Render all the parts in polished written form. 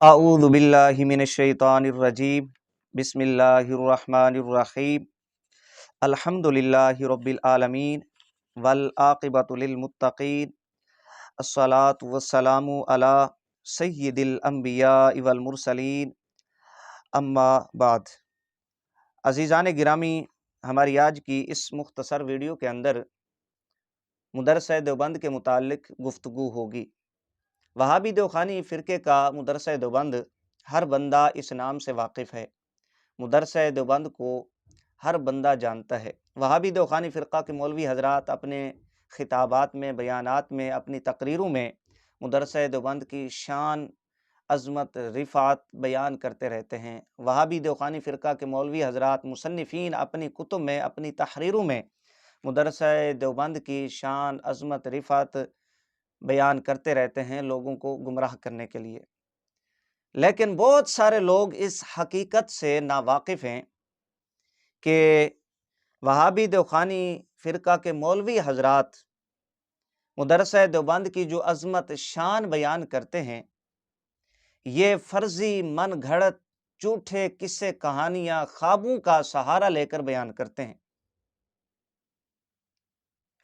اعوذ باللہ من الشیطان الرجیم بسم اللہ الرحمن الرحیم الحمد للہ رب العالمین والعاقبۃ للمتقین الصلاۃ والسلام علی سید الانبیاء والمرسلین اما بعد۔ عزیزان گرامی، ہماری آج کی اس مختصر ویڈیو کے اندر مدرسہ دیوبند کے متعلق گفتگو ہوگی۔ وہابی دیوخانی فرقے کا مدرسہ دیوبند ہر بندہ اس نام سے واقف ہے۔ مدرسہ دیوبند کو ہر بندہ جانتا ہے۔ وہابی دیوخانی فرقہ کے مولوی حضرات اپنے خطابات میں، بیانات میں، اپنی تقریروں میں مدرسہ دیوبند کی شان، عظمت، رفعت بیان کرتے رہتے ہیں۔ وہابی دیوخانی فرقہ کے مولوی حضرات مصنفین اپنی کتب میں، اپنی تحریروں میں مدرسہ دیوبند کی شان، عظمت، رفعت بیان کرتے رہتے ہیں لوگوں کو گمراہ کرنے کے لیے۔ لیکن بہت سارے لوگ اس حقیقت سے ناواقف ہیں کہ وہابی دیوخانی فرقہ کے مولوی حضرات مدرسہ دیوبند کی جو عظمت، شان بیان کرتے ہیں، یہ فرضی، من گھڑت، جھوٹے قصے، کہانیاں، خوابوں کا سہارا لے کر بیان کرتے ہیں۔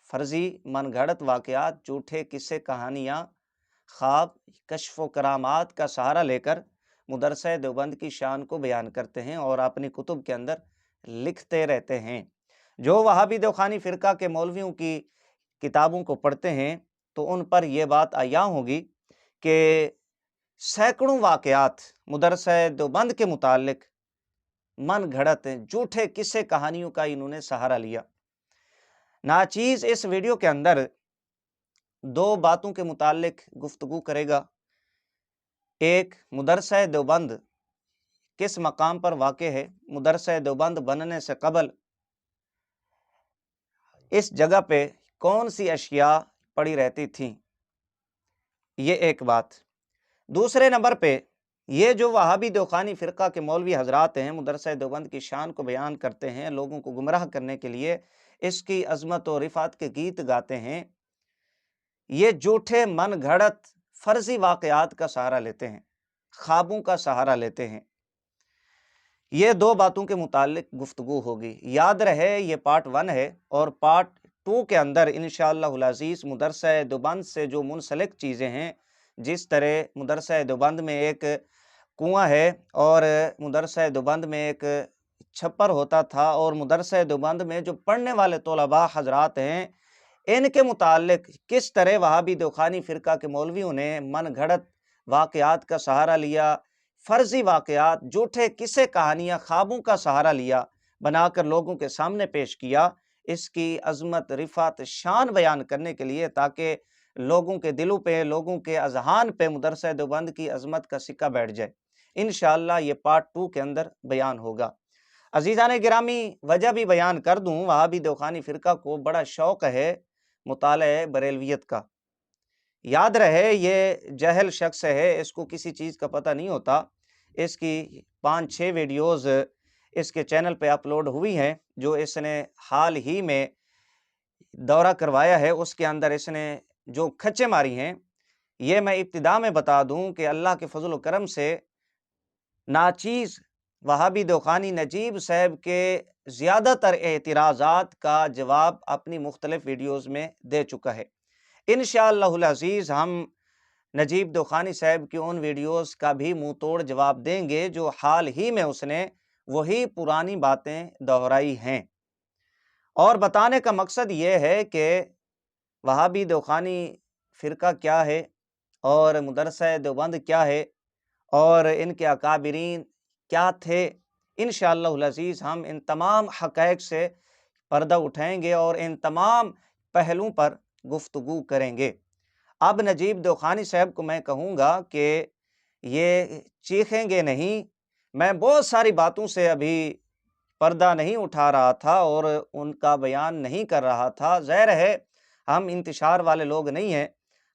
فرضی، من گھڑت واقعات، جھوٹے قصے، کہانیاں، خواب، کشف و کرامات کا سہارا لے کر مدرسہ دیوبند کی شان کو بیان کرتے ہیں اور اپنی کتب کے اندر لکھتے رہتے ہیں۔ جو وہابی دیوخانی فرقہ کے مولویوں کی کتابوں کو پڑھتے ہیں تو ان پر یہ بات عیاں ہوگی کہ سینکڑوں واقعات مدرسہ دیوبند کے متعلق من گھڑت، جھوٹے قصے، کہانیوں کا انہوں نے سہارا لیا۔ ناچیز اس ویڈیو کے اندر دو باتوں کے متعلق گفتگو کرے گا۔ ایک، مدرسہ دیوبند کس مقام پر واقع ہے، مدرسہ دیوبند بننے سے قبل اس جگہ پہ کون سی اشیاء پڑی رہتی تھیں، یہ ایک بات۔ دوسرے نمبر پہ یہ جو وہابی دیوخانی فرقہ کے مولوی حضرات ہیں، مدرسہ دیوبند کی شان کو بیان کرتے ہیں، لوگوں کو گمراہ کرنے کے لیے اس کی عظمت و رفعت کے گیت گاتے ہیں، یہ جھوٹے، من گھڑت، فرضی واقعات کا سہارا لیتے ہیں، خوابوں کا سہارا لیتے ہیں۔ یہ دو باتوں کے متعلق گفتگو ہوگی۔ یاد رہے یہ پارٹ 1 ہے، اور پارٹ 2 کے اندر انشاءاللہ العزیز مدرسہ دیوبند سے جو منسلک چیزیں ہیں، جس طرح مدرسہ دیوبند میں ایک کنواں ہے، اور مدرسہ دیوبند میں ایک چھپر ہوتا تھا، اور مدرسہ دیوبند میں جو پڑھنے والے طلباء حضرات ہیں، ان کے متعلق کس طرح وہابی دیوخانی فرقہ کے مولویوں نے من گھڑت واقعات کا سہارا لیا، فرضی واقعات، جھوٹے قصے، کہانیاں، خوابوں کا سہارا لیا، بنا کر لوگوں کے سامنے پیش کیا، اس کی عظمت، رفعت، شان بیان کرنے کے لیے، تاکہ لوگوں کے دلوں پہ، لوگوں کے اذہان پہ مدرسہ دیوبند کی عظمت کا سکہ بیٹھ جائے۔ انشاءاللہ یہ پارٹ 2 کے اندر بیان ہوگا۔ عزیزان گرامی، وجہ بھی بیان کر دوں، وہابی دیوخانی فرقہ کو بڑا شوق ہے مطالعہ بریلویت کا۔ یاد رہے یہ جاہل شخص ہے، اس کو کسی چیز کا پتہ نہیں ہوتا۔ اس کی 5-6 ویڈیوز اس کے چینل پہ اپلوڈ ہوئی ہیں، جو اس نے حال ہی میں دورہ کروایا ہے، اس کے اندر اس نے جو کھچے ماری ہیں، یہ میں ابتدا میں بتا دوں کہ اللہ کے فضل و کرم سے ناچیز وہابی دیوخانی نجیب صاحب کے زیادہ تر اعتراضات کا جواب اپنی مختلف ویڈیوز میں دے چکا ہے۔ انشاءاللہ العزیز ہم نجیب دیوخانی صاحب کی ان ویڈیوز کا بھی منہ توڑ جواب دیں گے جو حال ہی میں اس نے وہی پرانی باتیں دہرائی ہیں۔ اور بتانے کا مقصد یہ ہے کہ وہابی دیوخانی فرقہ کیا ہے، اور مدرسہ دیوبند کیا ہے، اور ان کے اکابرین کیا تھے۔ انشاءاللہ العزیز ہم ان تمام حقائق سے پردہ اٹھائیں گے اور ان تمام پہلوؤں پر گفتگو کریں گے۔ اب نجیب دیوخانی صاحب کو میں کہوں گا کہ یہ چیخیں گے نہیں۔ میں بہت ساری باتوں سے ابھی پردہ نہیں اٹھا رہا تھا اور ان کا بیان نہیں کر رہا تھا۔ ظاہر ہے ہم انتشار والے لوگ نہیں ہیں،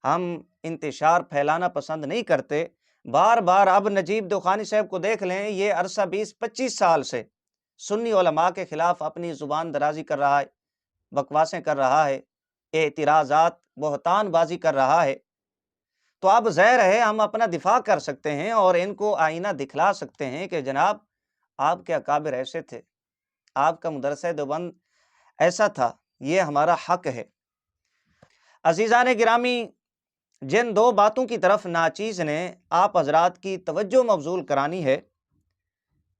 ہم انتشار پھیلانا پسند نہیں کرتے۔ بار بار اب نجیب دیوخانی صاحب کو دیکھ لیں، یہ عرصہ 20-25 سال سے سنی علماء کے خلاف اپنی زبان درازی کر رہا ہے، بکواسیں کر رہا ہے، اعتراضات، بہتان بازی کر رہا ہے۔ تو اب ظاہر ہے ہم اپنا دفاع کر سکتے ہیں اور ان کو آئینہ دکھلا سکتے ہیں کہ جناب آپ کے اکابر ایسے تھے، آپ کا مدرسہ دیوبند ایسا تھا، یہ ہمارا حق ہے۔ عزیزان گرامی، جن دو باتوں کی طرف ناچیز نے آپ حضرات کی توجہ مبذول کرانی ہے،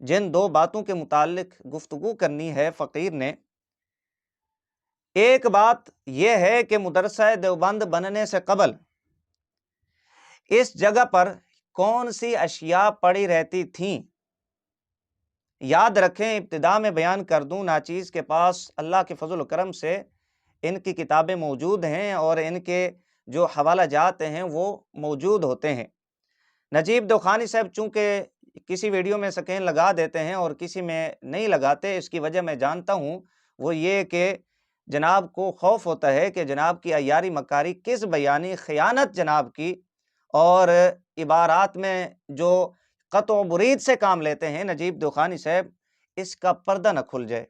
جن دو باتوں کے متعلق گفتگو کرنی ہے فقیر نے، ایک بات یہ ہے کہ مدرسہ دیوبند بننے سے قبل اس جگہ پر کون سی اشیاء پڑی رہتی تھیں۔ یاد رکھیں، ابتدا میں بیان کر دوں، ناچیز کے پاس اللہ کے فضل و کرم سے ان کی کتابیں موجود ہیں اور ان کے جو حوالہ جات ہیں وہ موجود ہوتے ہیں۔ نجیب دوخانی صاحب چونکہ کسی ویڈیو میں سکین لگا دیتے ہیں اور کسی میں نہیں لگاتے، اس کی وجہ میں جانتا ہوں، وہ یہ کہ جناب کو خوف ہوتا ہے کہ جناب کی عیاری مکاری، کس بیانی خیانت جناب کی، اور عبارات میں جو قطع و برید سے کام لیتے ہیں نجیب دوخانی صاحب، اس کا پردہ نہ کھل جائے۔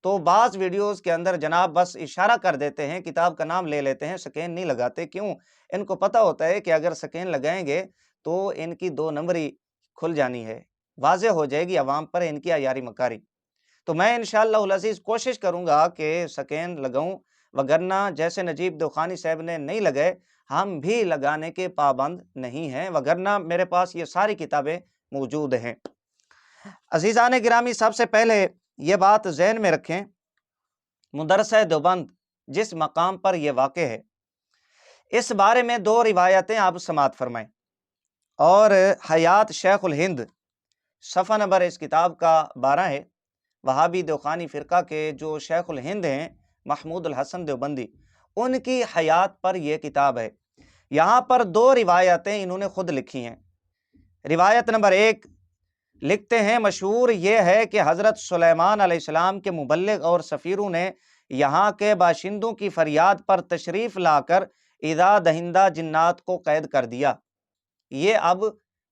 تو بعض ویڈیوز کے اندر جناب بس اشارہ کر دیتے ہیں، کتاب کا نام لے لیتے ہیں، سکین نہیں لگاتے۔ کیوں؟ ان کو پتہ ہوتا ہے کہ اگر سکین لگائیں گے تو ان کی 2 نمبری کھل جانی ہے، واضح ہو جائے گی عوام پر ان کی عیاری مکاری۔ تو میں انشاءاللہ العزیز کوشش کروں گا کہ سکین لگاؤں، وگرنہ جیسے نجیب دوخانی صاحب نے نہیں لگائے، ہم بھی لگانے کے پابند نہیں ہیں، وگرنہ میرے پاس یہ ساری کتابیں موجود ہیں۔ عزیزان گرامی، سب سے پہلے یہ بات ذہن میں رکھیں، مدرسہ دیوبند جس مقام پر یہ واقع ہے، اس بارے میں 2 روایتیں آپ سماعت فرمائیں، اور حیات شیخ الہند صفحہ نمبر اس کتاب کا 12 ہے۔ وہابی دوخانی فرقہ کے جو شیخ الہند ہیں محمود الحسن دیوبندی، ان کی حیات پر یہ کتاب ہے۔ یہاں پر 2 روایتیں انہوں نے خود لکھی ہیں۔ روایت نمبر 1 لکھتے ہیں، مشہور یہ ہے کہ حضرت سلیمان علیہ السلام کے مبلغ اور سفیروں نے یہاں کے باشندوں کی فریاد پر تشریف لا کر ایذا دہندہ جنات کو قید کر دیا۔ یہ اب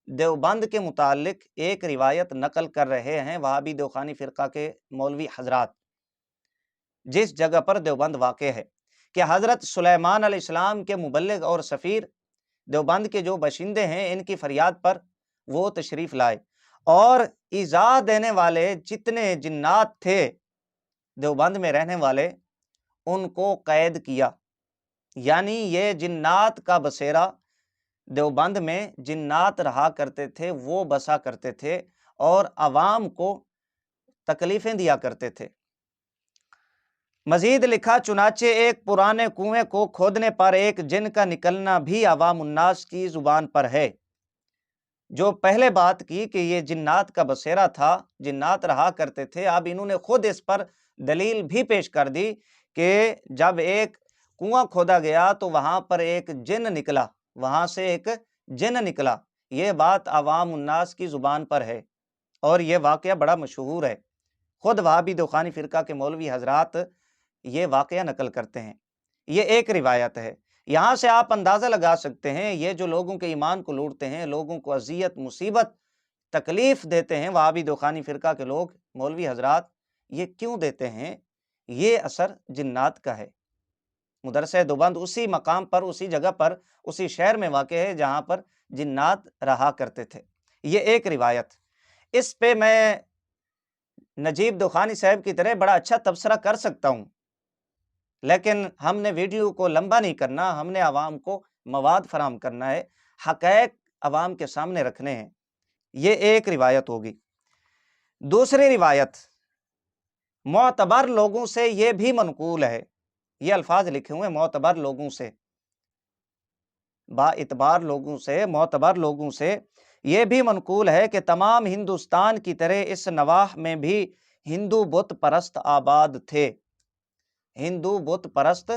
دیوبند کے متعلق ایک روایت نقل کر رہے ہیں وہابی دوخانی فرقہ کے مولوی حضرات، جس جگہ پر دیوبند واقع ہے، کہ حضرت سلیمان علیہ السلام کے مبلغ اور سفیر دیوبند کے جو باشندے ہیں، ان کی فریاد پر وہ تشریف لائے اور ایذا دینے والے جتنے جنات تھے دیوبند میں رہنے والے، ان کو قید کیا۔ یعنی یہ جنات کا بسیرا، دیوبند میں جنات رہا کرتے تھے، وہ بسا کرتے تھے اور عوام کو تکلیفیں دیا کرتے تھے۔ مزید لکھا، چنانچہ ایک پرانے کنویں کو کھودنے پر ایک جن کا نکلنا بھی عوام الناس کی زبان پر ہے۔ جو پہلے بات کی کہ یہ جنات کا بسیرا تھا، جنات رہا کرتے تھے، اب انہوں نے خود اس پر دلیل بھی پیش کر دی کہ جب ایک کنواں کھودا گیا تو وہاں پر ایک جن نکلا، وہاں سے ایک جن نکلا۔ یہ بات عوام الناس کی زبان پر ہے اور یہ واقعہ بڑا مشہور ہے، خود وہابی دوخانی فرقہ کے مولوی حضرات یہ واقعہ نقل کرتے ہیں۔ یہ ایک روایت ہے۔ یہاں سے آپ اندازہ لگا سکتے ہیں یہ جو لوگوں کے ایمان کو لوٹتے ہیں، لوگوں کو اذیت، مصیبت، تکلیف دیتے ہیں وہابی دوخانی فرقہ کے لوگ، مولوی حضرات، یہ کیوں دیتے ہیں؟ یہ اثر جنات کا ہے۔ مدرسہ دیوبند اسی مقام پر، اسی جگہ پر، اسی شہر میں واقع ہے جہاں پر جنات رہا کرتے تھے۔ یہ ایک روایت، اس پہ میں نجیب دوخانی صاحب کی طرح بڑا اچھا تبصرہ کر سکتا ہوں، لیکن ہم نے ویڈیو کو لمبا نہیں کرنا، ہم نے عوام کو مواد فراہم کرنا ہے، حقائق عوام کے سامنے رکھنے ہیں۔ یہ ایک روایت ہوگی۔ دوسری روایت معتبر لوگوں سے یہ بھی منقول ہے، یہ الفاظ لکھے ہوئے، معتبر لوگوں سے، با اعتبار لوگوں سے، معتبر لوگوں سے یہ بھی منقول ہے کہ تمام ہندوستان کی طرح اس نواح میں بھی ہندو بت پرست آباد تھے، ہندو بت پرست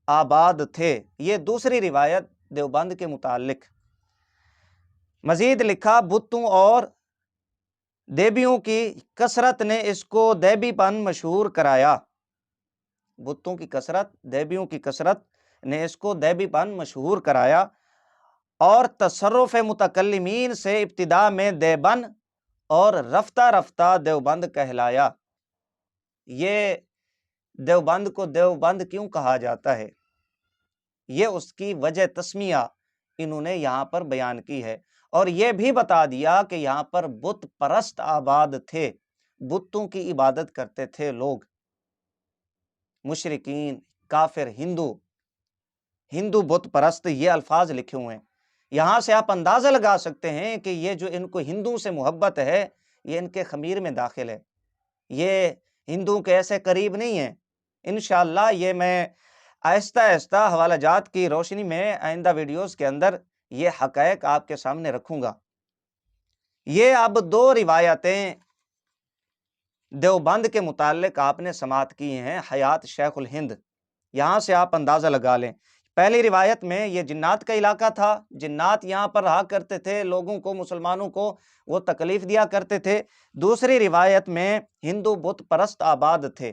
آباد تھے۔ یہ دوسری روایت دیوبند کے متعلق۔ مزید لکھا، بتوں اور دیویوں کی کثرت نے اس کو دیوی پن مشہور کرایا، بتوں کی کثرت، دیویوں کی کثرت نے اس کو دیوی پن مشہور کرایا، اور تصرف متکلمین سے ابتدا میں دیوبند اور رفتہ رفتہ دیوبند کہلایا۔ یہ دیوبند کو دیوبند کیوں کہا جاتا ہے؟ یہ اس کی وجہ تسمیہ انہوں نے یہاں پر بیان کی ہے، اور یہ بھی بتا دیا کہ یہاں پر بت پرست آباد تھے، بتوں کی عبادت کرتے تھے لوگ، مشرکین، کافر، ہندو بت پرست، یہ الفاظ لکھے ہوئے ہیں۔ یہاں سے آپ اندازہ لگا سکتے ہیں کہ یہ جو ان کو ہندو سے محبت ہے، یہ ان کے خمیر میں داخل ہے، یہ ہندو کے ایسے قریب نہیں ہیں۔ انشاءاللہ یہ میں آہستہ آہستہ حوالہ جات کی روشنی میں آئندہ ویڈیوز کے اندر یہ حقائق آپ کے سامنے رکھوں گا۔ یہ اب دو روایتیں دیوبند کے متعلق آپ نے سماعت کی ہیں، حیات شیخ الہند، یہاں سے آپ اندازہ لگا لیں۔ پہلی روایت میں یہ جنات کا علاقہ تھا، جنات یہاں پر رہا کرتے تھے، لوگوں کو، مسلمانوں کو وہ تکلیف دیا کرتے تھے۔ دوسری روایت میں ہندو بت پرست آباد تھے،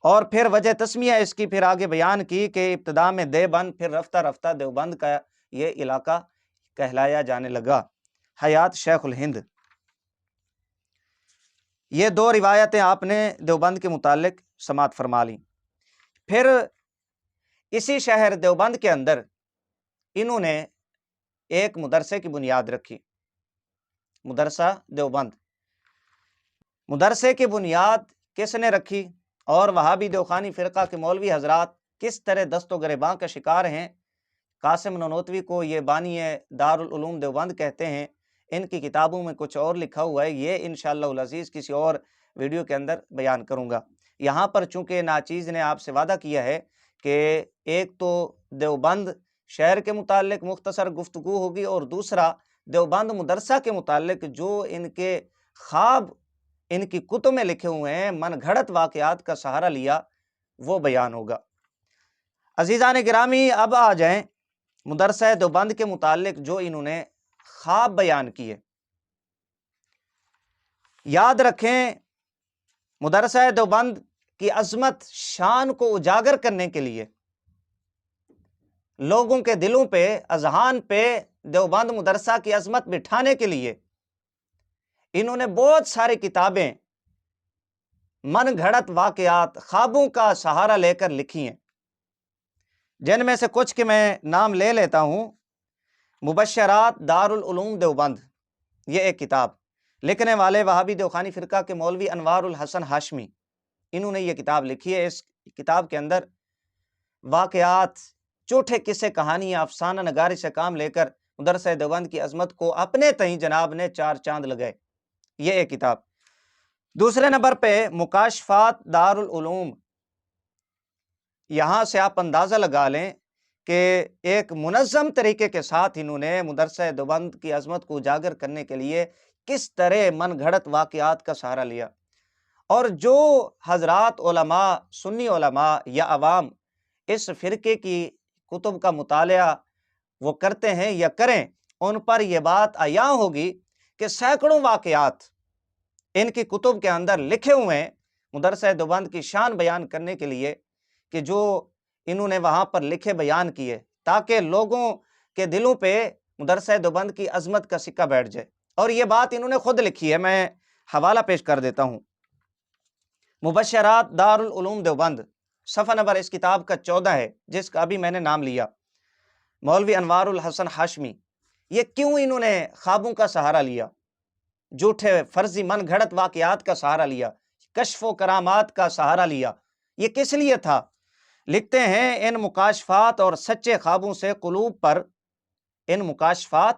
اور پھر وجہ تسمیہ اس کی پھر آگے بیان کی کہ ابتدا میں دیوبند، پھر رفتہ رفتہ دیوبند کا یہ علاقہ کہلایا جانے لگا، حیات شیخ الہند۔ یہ دو روایتیں آپ نے دیوبند کے متعلق سماعت فرما لیں۔ پھر اسی شہر دیوبند کے اندر انہوں نے ایک مدرسے کی بنیاد رکھی، مدرسہ دیوبند۔ مدرسے کی بنیاد کس نے رکھی، اور وہابی دیوخانی فرقہ کے مولوی حضرات کس طرح دست و گریباں کا شکار ہیں؟ قاسم نانوتوی کو یہ بانی دارالعلوم دیوبند کہتے ہیں، ان کی کتابوں میں کچھ اور لکھا ہوا ہے، یہ انشاءاللہ العزیز کسی اور ویڈیو کے اندر بیان کروں گا۔ یہاں پر چونکہ ناچیز نے آپ سے وعدہ کیا ہے کہ ایک تو دیوبند شہر کے متعلق مختصر گفتگو ہوگی، اور دوسرا دیوبند مدرسہ کے متعلق جو ان کے خواب ان کی کتب میں لکھے ہوئے ہیں، من گھڑت واقعات کا سہارا لیا، وہ بیان ہوگا۔ عزیزان گرامی، اب آ جائیں مدرسہ دیوبند کے متعلق جو انہوں نے خواب بیان کیے۔ یاد رکھیں، مدرسہ دیوبند کی عظمت شان کو اجاگر کرنے کے لیے، لوگوں کے دلوں پہ، اذہان پہ دیوبند مدرسہ کی عظمت بٹھانے کے لیے انہوں نے بہت ساری کتابیں من گھڑت واقعات، خوابوں کا سہارا لے کر لکھی ہیں، جن میں سے کچھ کے میں نام لے لیتا ہوں۔ مبشرات دارالعلوم دیوبند، یہ ایک کتاب، لکھنے والے وہابی دیوخانی فرقہ کے مولوی انوار الحسن ہاشمی، انہوں نے یہ کتاب لکھی ہے۔ اس کتاب کے اندر واقعات، جھوٹے قصے، کہانیاں، افسانہ نگاری سے کام لے کر مدرسہ دیوبند کی عظمت کو اپنے تئیں جناب نے چار چاند لگائے، یہ ایک کتاب۔ دوسرے نمبر پہ مکاشفات دارالعلوم، یہاں سے آپ اندازہ لگا لیں کہ ایک منظم طریقے کے ساتھ انہوں نے مدرسہ دیوبند کی عظمت کو اجاگر کرنے کے لیے کس طرح من گھڑت واقعات کا سہارا لیا۔ اور جو حضرات علماء، سنی علماء یا عوام اس فرقے کی کتب کا مطالعہ وہ کرتے ہیں یا کریں، ان پر یہ بات عیاں ہوگی کہ سینکڑوں واقعات ان کی کتب کے اندر لکھے ہوئے ہیں مدرسہ دیوبند کی شان بیان کرنے کے لیے، کہ جو انہوں نے وہاں پر لکھے بیان کیے، تاکہ لوگوں کے دلوں پہ مدرسہ دیوبند کی عظمت کا سکہ بیٹھ جائے۔ اور یہ بات انہوں نے خود لکھی ہے، میں حوالہ پیش کر دیتا ہوں۔ مبشرات دارالعلوم دیوبند، صفحہ نمبر اس کتاب کا 14 ہے، جس کا ابھی میں نے نام لیا، مولوی انوار الحسن ہاشمی۔ یہ کیوں انہوں نے خوابوں کا سہارا لیا، جھوٹے فرضی من گھڑت واقعات کا سہارا لیا، کشف و کرامات کا سہارا لیا، یہ کس لیے تھا؟ لکھتے ہیں، ان مکاشفات اور سچے خوابوں سے قلوب پر، ان مکاشفات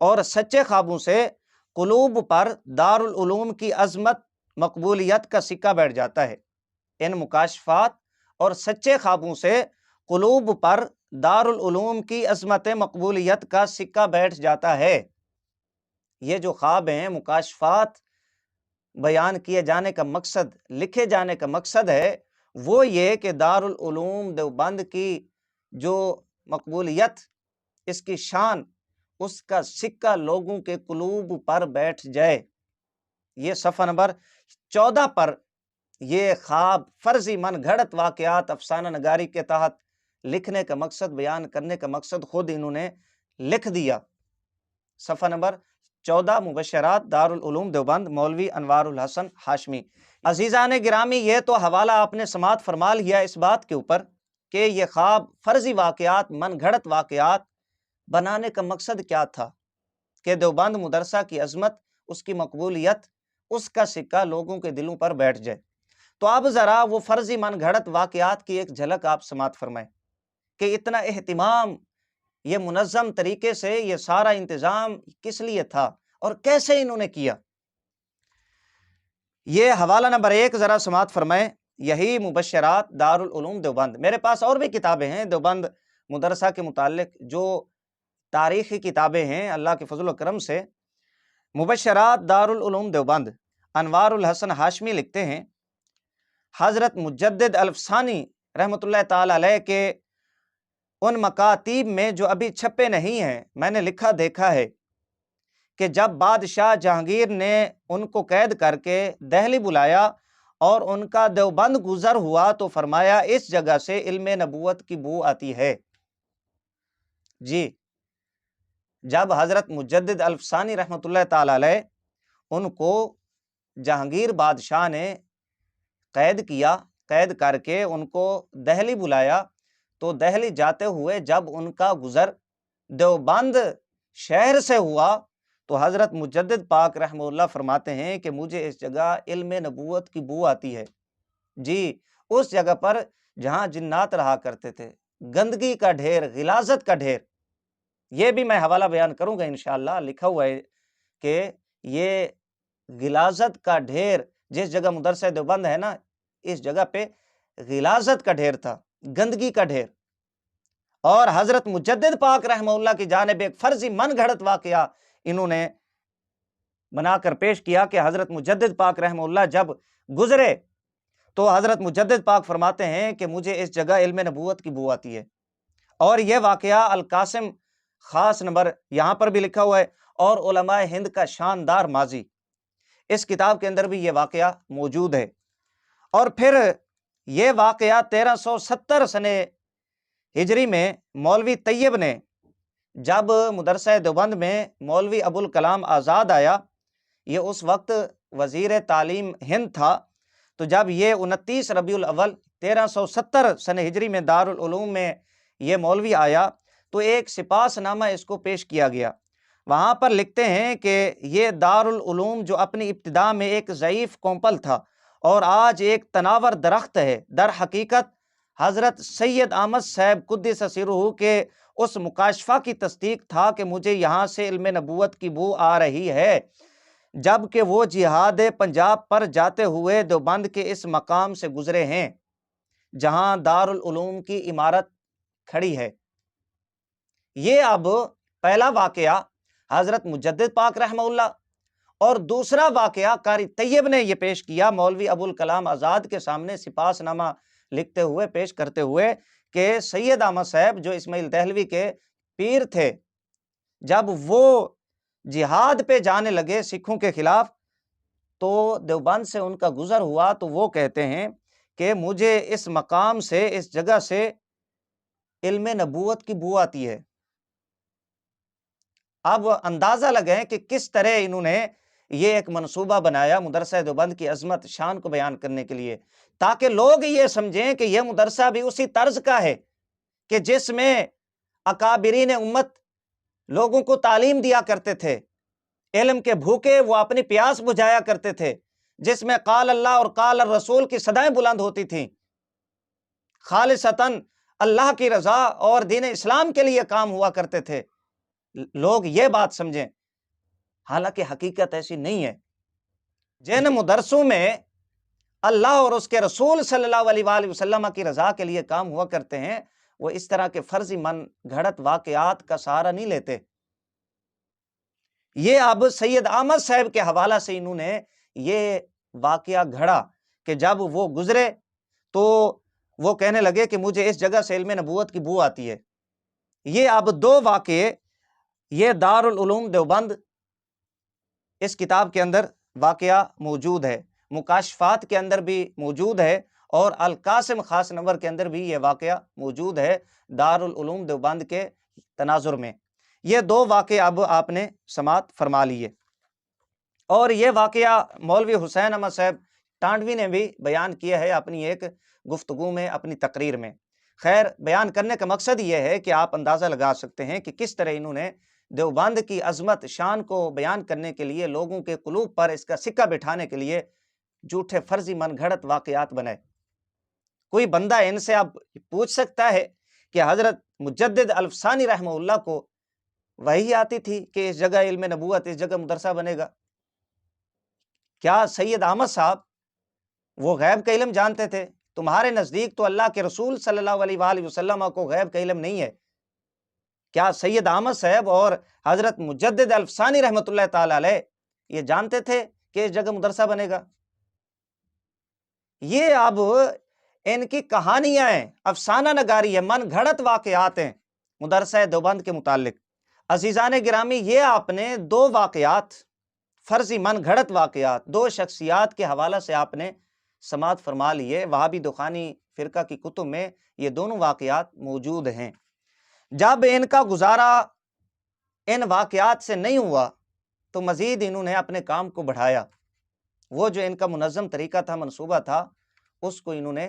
اور سچے خوابوں سے قلوب پر دارالعلوم کی عظمت، مقبولیت کا سکہ بیٹھ جاتا ہے۔ ان مکاشفات اور سچے خوابوں سے قلوب پر دارالعلوم کی عظمت، مقبولیت کا سکہ بیٹھ جاتا ہے۔ یہ جو خواب ہیں، مکاشفات بیان کیے جانے کا مقصد، لکھے جانے کا مقصد ہے وہ یہ کہ دارالعلوم دیوبند کی جو مقبولیت، اس کی شان، اس کا سکہ لوگوں کے قلوب پر بیٹھ جائے۔ یہ صفحہ نمبر 14 پر یہ خواب، فرضی من گھڑت واقعات، افسانہ نگاری کے تحت لکھنے کا مقصد، بیان کرنے کا مقصد خود انہوں نے لکھ دیا۔ صفحہ نمبر 14، مبشرات دارالعلوم دیوبند، مولوی انوار الحسن ہاشمی۔ عزیزان گرامی، یہ تو حوالہ آپ نے سماعت فرما لیا اس بات کے اوپر کہ یہ خواب، فرضی واقعات، من گھڑت واقعات بنانے کا مقصد کیا تھا کہ دیوبند مدرسہ کی عظمت، اس کی مقبولیت، اس کا سکہ لوگوں کے دلوں پر بیٹھ جائے۔ تو اب ذرا وہ فرضی من گھڑت واقعات کی ایک جھلک آپ سماعت فرمائیں کہ اتنا اہتمام، یہ منظم طریقے سے یہ سارا انتظام کس لیے تھا اور کیسے انہوں نے کیا۔ یہ حوالہ نمبر 1 ذرا سماعت فرمائیں، یہی مبشرات دارالعلوم دیوبند۔ میرے پاس اور بھی کتابیں ہیں دیوبند مدرسہ کے متعلق جو تاریخی کتابیں ہیں، اللہ کے فضل و کرم سے۔ مبشرات دارالعلوم دیوبند، انوار الحسن ہاشمی لکھتے ہیں، حضرت مجدد الفسانی رحمۃ اللہ تعالی علیہ کے ان مکاتیب میں جو ابھی چھپے نہیں ہیں، میں نے لکھا دیکھا ہے کہ جب بادشاہ جہانگیر نے ان کو قید کر کے دہلی بلایا اور ان کا دیوبند گزر ہوا تو فرمایا اس جگہ سے علم نبوت کی بو آتی ہے۔ جی، جب حضرت مجدد الفسانی رحمۃ اللہ تعالی علیہ ان کو جہانگیر بادشاہ نے قید کیا، قید کر کے ان کو دہلی بلایا، تو دہلی جاتے ہوئے جب ان کا گزر دیوبند شہر سے ہوا تو حضرت مجدد پاک رحمہ اللہ فرماتے ہیں کہ مجھے اس جگہ علم نبوت کی بو آتی ہے۔ جی، اس جگہ پر جہاں جنات رہا کرتے تھے، گندگی کا ڈھیر، غلاظت کا ڈھیر۔ یہ بھی میں حوالہ بیان کروں گا انشاءاللہ، لکھا ہوا ہے کہ یہ غلاظت کا ڈھیر، جس جگہ مدرسہ دیوبند ہے نا، اس جگہ پہ غلاظت کا ڈھیر تھا، گندگی کا ڈھیر۔ اور حضرت مجدد پاک رحمہ اللہ کی جانب ایک فرضی من گھڑت واقعہ انہوں نے بنا کر پیش کیا کہ حضرت مجدد پاک رحمہ اللہ جب گزرے تو حضرت مجدد پاک فرماتے ہیں کہ مجھے اس جگہ علم نبوت کی بو آتی ہے۔ اور یہ واقعہ القاسم خاص نمبر یہاں پر بھی لکھا ہوا ہے، اور علماء ہند کا شاندار ماضی، اس کتاب کے اندر بھی یہ واقعہ موجود ہے۔ اور پھر یہ واقعہ 1370 سنے ہجری میں مولوی طیب نے، جب مدرسہ دیوبند میں مولوی ابو الکلام آزاد آیا، یہ اس وقت وزیر تعلیم ہند تھا، تو جب یہ 29 ربیع الاول 1370 سن ہجری میں دارالعلوم میں یہ مولوی آیا تو ایک سپاس نامہ اس کو پیش کیا گیا۔ وہاں پر لکھتے ہیں کہ یہ دارالعلوم جو اپنی ابتدا میں ایک ضعیف کومپل تھا اور آج ایک تناور درخت ہے، در حقیقت حضرت سید احمد صاحب قدس سرہ کے اس مکاشفہ کی تصدیق تھا کہ مجھے یہاں سے علم نبوت کی بو آ رہی ہے، جبکہ وہ جہاد پنجاب پر جاتے ہوئے دیوبند کے اس مقام سے گزرے ہیں جہاں دارالعلوم کی عمارت کھڑی ہے۔ یہ اب پہلا واقعہ حضرت مجدد پاک رحمہ اللہ، اور دوسرا واقعہ قاری طیب نے یہ پیش کیا مولوی ابو الکلام آزاد کے سامنے سپاس نامہ لکھتے ہوئے، پیش کرتے ہوئے کہ سید احمد صاحب جو اسماعیل دہلوی کے پیر تھے، جب وہ جہاد پہ جانے لگے سکھوں کے خلاف تو دیوبند سے ان کا گزر ہوا، تو وہ کہتے ہیں کہ مجھے اس مقام سے، اس جگہ سے علم نبوت کی بو آتی ہے۔ اب اندازہ لگائیں کہ کس طرح انہوں نے یہ ایک منصوبہ بنایا مدرسہ دیوبند کی عظمت شان کو بیان کرنے کے لیے، تاکہ لوگ یہ سمجھیں کہ یہ مدرسہ بھی اسی طرز کا ہے کہ جس میں اکابرین امت لوگوں کو تعلیم دیا کرتے تھے، علم کے بھوکے وہ اپنی پیاس بجھایا کرتے تھے، جس میں قال اللہ اور قال الرسول کی صدائیں بلند ہوتی تھیں، خالصتاً اللہ کی رضا اور دین اسلام کے لیے کام ہوا کرتے تھے۔ لوگ یہ بات سمجھیں، حالانکہ حقیقت ایسی نہیں ہے۔ جن مدرسوں میں اللہ اور اس کے رسول صلی اللہ علیہ وآلہ وسلم کی رضا کے لیے کام ہوا کرتے ہیں، وہ اس طرح کے فرضی من گھڑت واقعات کا سہارا نہیں لیتے۔ یہ اب سید احمد صاحب کے حوالہ سے انہوں نے یہ واقعہ گھڑا کہ جب وہ گزرے تو وہ کہنے لگے کہ مجھے اس جگہ سے علم نبوت کی بو آتی ہے۔ یہ اب دو واقعے، یہ دارالعلوم دیوبند اس کتاب کے اندر واقعہ موجود ہے، مکاشفات کے اندر بھی موجود ہے، اور القاسم خاص نمبر کے اندر بھی یہ واقعہ موجود ہے دارالعلوم دیوبند کے تناظر میں۔ یہ دو واقعہ اب آپ نے سماعت فرما لیے۔ اور یہ واقعہ مولوی حسین احمد صاحب ٹانڈوی نے بھی بیان کیا ہے اپنی ایک گفتگو میں، اپنی تقریر میں۔ خیر بیان کرنے کا مقصد یہ ہے کہ آپ اندازہ لگا سکتے ہیں کہ کس طرح انہوں نے دیوبند کی عظمت شان کو بیان کرنے کے لیے لوگوں کے قلوب پر اس کا سکہ بٹھانے کے لیے جھوٹے فرضی من گھڑت واقعات بنائے۔ کوئی بندہ ان سے اب پوچھ سکتا ہے کہ حضرت مجدد الفسانی رحمہ اللہ کو وحی آتی تھی کہ اس جگہ علم نبوت، اس جگہ مدرسہ بنے گا؟ کیا سید احمد صاحب وہ غیب کا علم جانتے تھے؟ تمہارے نزدیک تو اللہ کے رسول صلی اللہ علیہ وآلہ وسلم کو غیب کا علم نہیں ہے۔ کیا سید احمد صاحب اور حضرت مجدد الفسانی رحمۃ اللہ تعالی علیہ یہ جانتے تھے کہ اس جگہ مدرسہ بنے گا؟ یہ اب ان کی کہانیاں ہیں، افسانہ نگاری ہے، من گھڑت واقعات ہیں مدرسہ دیوبند کے متعلق۔ عزیزان گرامی، یہ آپ نے دو واقعات، فرضی من گھڑت واقعات، دو شخصیات کے حوالہ سے آپ نے سماعت فرما لیے۔ وہابی دخانی فرقہ کی کتب میں یہ دونوں واقعات موجود ہیں۔ جب ان کا گزارا ان واقعات سے نہیں ہوا تو مزید انہوں نے اپنے کام کو بڑھایا۔ وہ جو ان کا منظم طریقہ تھا، منصوبہ تھا، اس کو انہوں نے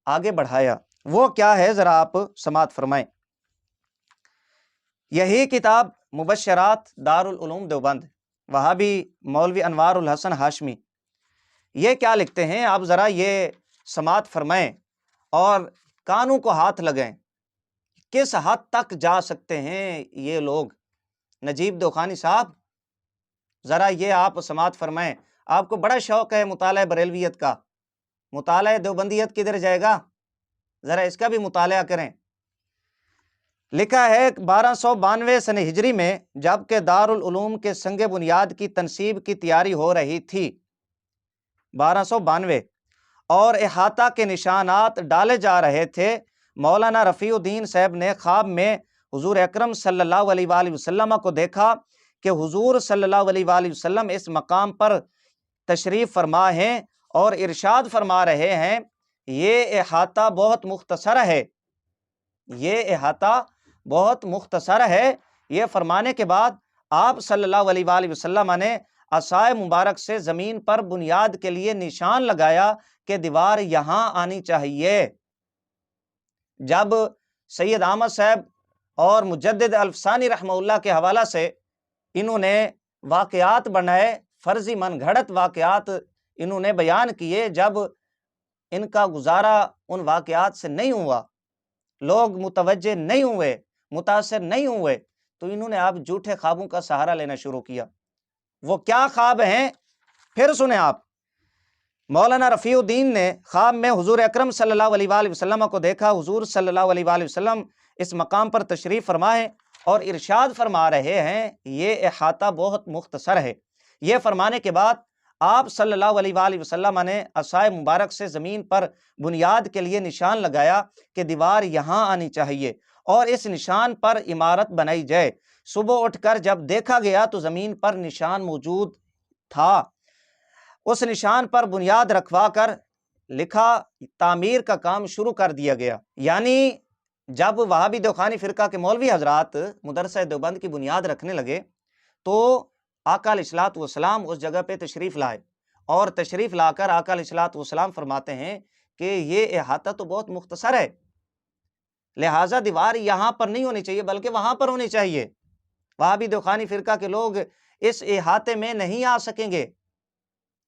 آگے بڑھایا۔ وہ کیا ہے ذرا آپ سماعت فرمائیں۔ یہی کتاب مبشرات دارالعلوم دیوبند، وہابی مولوی انوار الحسن ہاشمی، یہ کیا لکھتے ہیں آپ ذرا یہ سماعت فرمائیں اور کانوں کو ہاتھ لگائیں۔ کس حد تک جا سکتے ہیں یہ لوگ؟ نجیب دوخانی صاحب ذرا یہ آپ سماعت فرمائیں۔ آپ کو بڑا شوق ہے مطالعہ بریلویت کا، مطالعہ دیوبندیت کدھر جائے گا؟ ذرا اس کا بھی مطالعہ کریں۔ لکھا ہے 1292 سن ہجری میں جبکہ دارالعلوم کے سنگ بنیاد کی تنصیب کی تیاری ہو رہی تھی، 1292، اور احاطہ کے نشانات ڈالے جا رہے تھے، مولانا رفیع الدین صاحب نے خواب میں حضور اکرم صلی اللہ علیہ وآلہ وسلم کو دیکھا کہ حضور صلی اللہ علیہ وآلہ وسلم اس مقام پر تشریف فرما ہیں اور ارشاد فرما رہے ہیں، یہ احاطہ بہت مختصر ہے، یہ احاطہ بہت مختصر ہے۔ یہ فرمانے کے بعد آپ صلی اللہ علیہ وآلہ وسلم نے عصائے مبارک سے زمین پر بنیاد کے لیے نشان لگایا کہ دیوار یہاں آنی چاہیے۔ جب سید احمد صاحب اور مجدد الفسانی رحمہ اللہ کے حوالہ سے انہوں نے واقعات بنائے، فرضی من گھڑت واقعات انہوں نے بیان کیے، جب ان کا گزارا ان واقعات سے نہیں ہوا، لوگ متوجہ نہیں ہوئے، متاثر نہیں ہوئے، تو انہوں نے آپ جھوٹے خوابوں کا سہارا لینا شروع کیا۔ وہ کیا خواب ہیں پھر سنیں آپ۔ مولانا رفیع الدین نے خواب میں حضور اکرم صلی اللہ علیہ وآلہ وسلم کو دیکھا، حضور صلی اللہ علیہ وآلہ وسلم اس مقام پر تشریف فرمائے اور ارشاد فرما رہے ہیں، یہ احاطہ بہت مختصر ہے۔ یہ فرمانے کے بعد آپ صلی اللہ علیہ وآلہ وسلم نے عصائے مبارک سے زمین پر بنیاد کے لیے نشان لگایا کہ دیوار یہاں آنی چاہیے اور اس نشان پر عمارت بنائی جائے۔ صبح اٹھ کر جب دیکھا گیا تو زمین پر نشان موجود تھا۔ اس نشان پر بنیاد رکھوا کر لکھا تعمیر کا کام شروع کر دیا گیا۔ یعنی جب وہابی دخانی فرقہ کے مولوی حضرات مدرسہ دیوبند کی بنیاد رکھنے لگے تو آقا علیہ الصلوۃ والسلام اس جگہ پہ تشریف لائے، اور تشریف لا کر آقا علیہ الصلوۃ والسلام فرماتے ہیں کہ یہ احاطہ تو بہت مختصر ہے، لہٰذا دیوار یہاں پر نہیں ہونی چاہیے بلکہ وہاں پر ہونی چاہیے۔ وہابی دخانی فرقہ کے لوگ اس احاطے میں نہیں آ سکیں گے،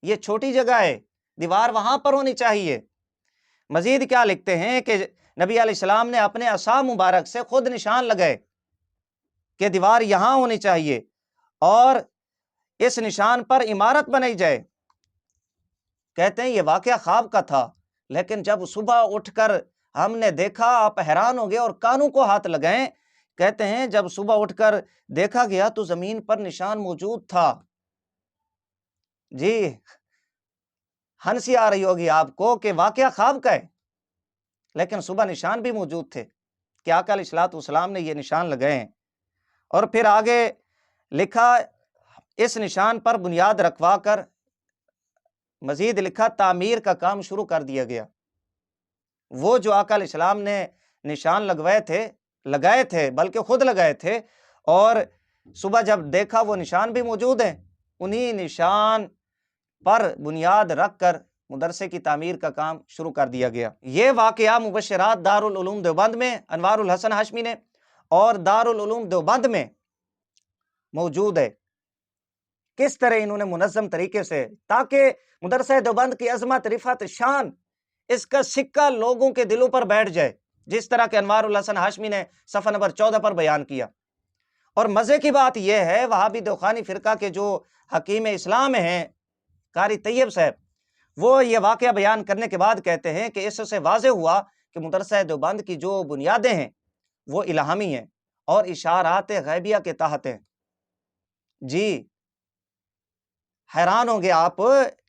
یہ چھوٹی جگہ ہے، دیوار وہاں پر ہونی چاہیے۔ مزید کیا لکھتے ہیں کہ نبی علیہ السلام نے اپنے عصا مبارک سے خود نشان لگائے کہ دیوار یہاں ہونی چاہیے اور اس نشان پر عمارت بنائی جائے۔ کہتے ہیں یہ واقعہ خواب کا تھا، لیکن جب صبح اٹھ کر ہم نے دیکھا، آپ حیران ہو گئے اور کانوں کو ہاتھ لگائیں۔ کہتے ہیں جب صبح اٹھ کر دیکھا گیا تو زمین پر نشان موجود تھا۔ جی ہنسی آ رہی ہوگی آپ کو کہ واقعہ خواب کا ہے، لیکن صبح نشان بھی موجود تھے کہ آقا علیہ الصلوۃ والسلام نے یہ نشان لگائے ہیں۔ اور پھر آگے لکھا اس نشان پر بنیاد رکھوا کر مزید لکھا تعمیر کا کام شروع کر دیا گیا۔ وہ جو آقا علیہ السلام نے نشان لگائے تھے بلکہ خود لگائے تھے، اور صبح جب دیکھا وہ نشان بھی موجود ہیں، انہی نشان پر بنیاد رکھ کر مدرسے کی تعمیر کا کام شروع کر دیا گیا۔ یہ واقعہ مبشرات دارالعلوم دیوبند میں انوار الحسن ہاشمی نے اور دارالعلوم دیوبند میں موجود ہے۔ کس طرح انہوں نے منظم طریقے سے، تاکہ مدرسہ دیوبند کی عظمت، رفعت، شان، اس کا سکہ لوگوں کے دلوں پر بیٹھ جائے، جس طرح کہ انوار الحسن ہاشمی نے صفحہ نمبر 14 پر بیان کیا۔ اور مزے کی بات یہ ہے، وہابی دیوخانی فرقہ کے جو حکیم اسلام ہیں قاری طیب صاحب، وہ یہ واقعہ بیان کرنے کے بعد کہتے ہیں کہ اس سے واضح ہوا کہ مدرسہ دیوبند کی جو بنیادیں ہیں وہ الہامی ہیں اور اشارات غیبیہ کے تحت ہیں۔ جی حیران ہوں گے آپ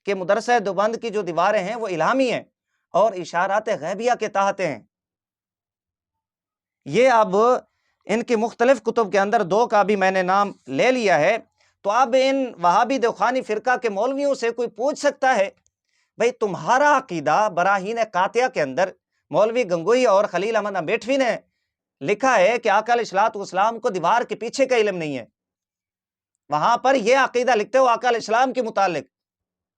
کہ مدرسہ دیوبند کی جو دیواریں ہیں وہ الہامی ہیں اور اشارات غیبیہ کے تحت ہیں۔ یہ اب ان کی مختلف کتب کے اندر 2 کا بھی میں نے نام لے لیا ہے۔ تو اب ان وہابی دیوخانی فرقہ کے مولویوں سے کوئی پوچھ سکتا ہے، بھئی تمہارا عقیدہ براہین قاطعہ کے اندر مولوی گنگوئی اور خلیل احمد امبیٹوی نے لکھا ہے کہ آقا علیہ الصلوۃ والسلام کو دیوار کے پیچھے کا علم نہیں ہے، وہاں پر یہ عقیدہ لکھتے ہو آقا علیہ السلام کے متعلق،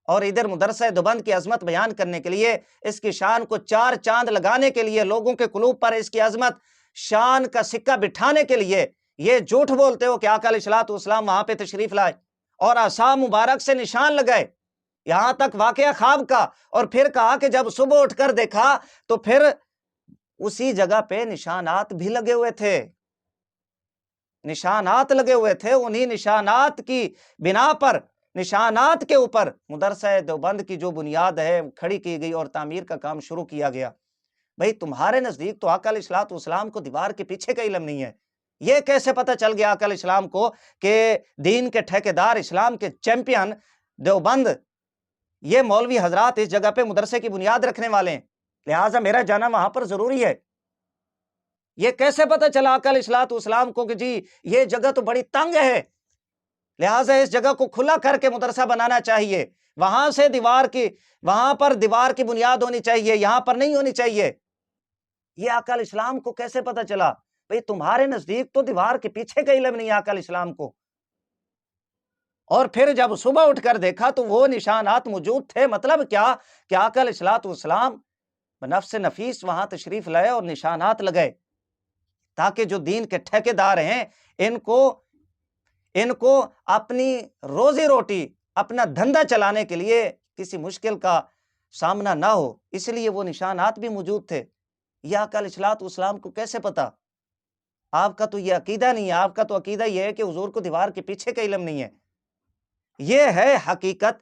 اور ادھر مدرسہ دیوبند کی عظمت بیان کرنے کے لیے، اس کی شان کو 4 چاند لگانے کے لیے، لوگوں کے قلوب پر اس کی عظمت شان کا سکہ بٹھانے کے لیے یہ جھوٹ بولتے ہو کہ آقا علیہ الصلوۃ والسلام وہاں پہ تشریف لائے اور عصا مبارک سے نشان لگائے، یہاں تک واقعہ خواب کا، اور پھر کہا کہ جب صبح اٹھ کر دیکھا تو پھر اسی جگہ پہ نشانات بھی لگے ہوئے تھے، نشانات لگے ہوئے تھے، انہی نشانات کی بنا پر، نشانات کے اوپر مدرسہ دیوبند کی جو بنیاد ہے کھڑی کی گئی اور تعمیر کا کام شروع کیا گیا۔ بھئی تمہارے نزدیک تو آقا علیہ الصلوۃ والسلام کو دیوار کے پیچھے کا علم نہیں ہے، یہ کیسے پتہ چل گیا آقا علیہ السلام کو کہ دین کے ٹھیکیدار، اسلام کے چیمپئن دیوبند، یہ مولوی حضرات اس جگہ پہ مدرسے کی بنیاد رکھنے والے ہیں، لہٰذا میرا جانا وہاں پر ضروری ہے؟ یہ کیسے پتہ چلا آقا علیہ الصلوۃ والسلام کو کہ جی یہ جگہ تو بڑی تنگ ہے، لہٰذا اس جگہ کو کھلا کر کے مدرسہ بنانا چاہیے، وہاں سے وہاں پر دیوار کی بنیاد ہونی چاہیے، یہاں پر نہیں ہونی چاہیے؟ یہ آقا علیہ السلام کو کیسے پتہ چلا؟ بھئی تمہارے نزدیک تو دیوار کے پیچھے کا علم نہیں ہے آقا علیہ السلام کو، اور پھر جب صبح اٹھ کر دیکھا تو وہ نشانات موجود تھے، مطلب کیا کہ آقا علیہ الصلوۃ والسلام بنفس نفیس وہاں تشریف لائے اور نشانات لگائے، تاکہ جو دین کے ٹھیکیدار ہیں ان کو اپنی روزی روٹی، اپنا دھندا چلانے کے لیے کسی مشکل کا سامنا نہ ہو، اس لیے وہ نشانات بھی موجود تھے۔ یہ آقا علیہ الصلوۃ والسلام کو کیسے پتا؟ آپ کا تو یہ عقیدہ نہیں ہے، آپ کا تو عقیدہ یہ ہے کہ حضور کو دیوار کے پیچھے کا علم نہیں ہے، یہ ہے حقیقت۔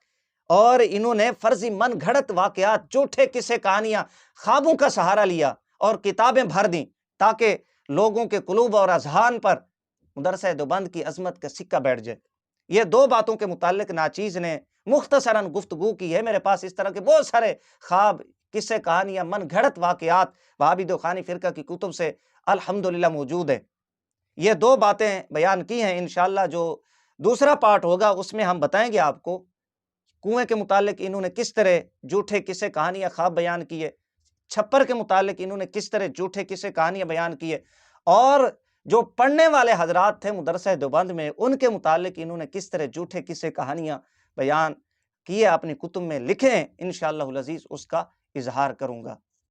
اور انہوں نے فرضی من گھڑت واقعات، جھوٹے قصے، کہانیاں، خوابوں کا سہارا لیا اور کتابیں بھر دیں تاکہ لوگوں کے قلوب اور اذہان پر مدرسہ دیوبند کی عظمت کا سکہ بیٹھ جائے۔ یہ 2 باتوں کے متعلق ناچیز نے مختصراً گفتگو کی ہے، میرے پاس اس طرح کے بہت سارے خواب، قصے، کہانیاں، من گھڑت واقعات وہابی دیوخانی فرقہ کی کتب سے الحمدللہ موجود ہے۔ یہ 2 باتیں بیان کی ہیں، انشاءاللہ جو دوسرا پارٹ ہوگا اس میں ہم بتائیں گے آپ کو کنویں کے متعلق انہوں نے کس طرح جھوٹے قصے، کہانیاں، خواب بیان کیے، چھپر کے متعلق انہوں نے کس طرح جھوٹے قصے، کہانیاں بیان کیے، اور جو پڑھنے والے حضرات تھے مدرسہ دیوبند میں ان کے متعلق انہوں نے کس طرح جھوٹے قصے، کہانیاں بیان کیے، اپنی کتب میں لکھیں، انشاءاللہ العزیز اس کا اظہار کروں گا۔